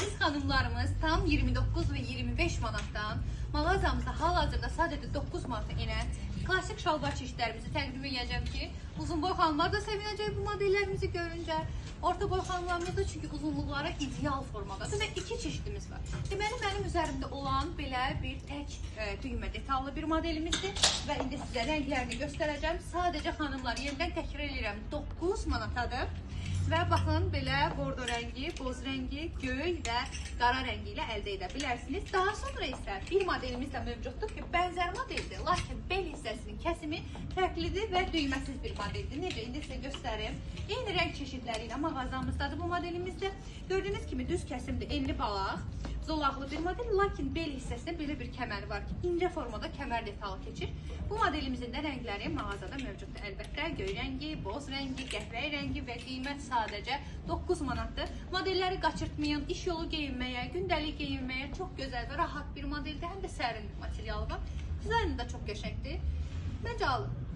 Əziz xanımlarımız tam 29 və 25 manatdan mağazamızda hal-hazırda sadəcə 9 manata enən klassik şalvar çeşidlərimizi təqdim edəcəm ki, uzunboy xanımlar da sevinəcək bu modellərimizi görüncə. Orta boy xanımlarımız da çünki uzunluqları ideal formadadır və iki çeşidimiz var. Deməli, mənim üzərimdə olan belə bir tək düymə detallı bir modelimizdir və indi sizə rənglərini göstərəcəm. Sadəcə xanımlar, yenidən təkrar edirəm, 9 manatadır. Və baxın, belə bordo rəngi, boz rəngi, göy və qara rəngi ilə əldə edə bilərsiniz. Daha sonra isə bir modelimiz də mövcuddur ki, bənzər modeldir, lakin bel hissəsinin kəsimi fərqlidir və düyməsiz bir modeldir. Necə? İndi sizə göstərim. Eyni rəng çeşidləri ilə mağazamızdadır bu modelimizdə. Gördüyünüz kimi düz kəsimdir, enli balaq, zolaqlı bir model, lakin bel hissəsində belə bir kəmər var ki, incə formada kəmər detalı keçir. Bu modelimizin də rəngləri mağazada mövcuddur. Əlbəttə, göy rəngi, boz rəngi, qəhvəyi rəngi və qiymət sadəcə 9 manatdır. Modelləri qaçırtmayın, iş yolu geyinməyə, gündəlik geyinməyə çox gözəl və rahat bir modeldir. Həm də sərin materialı var. Dizaynı da çox qəşəngdir. Məncə alın.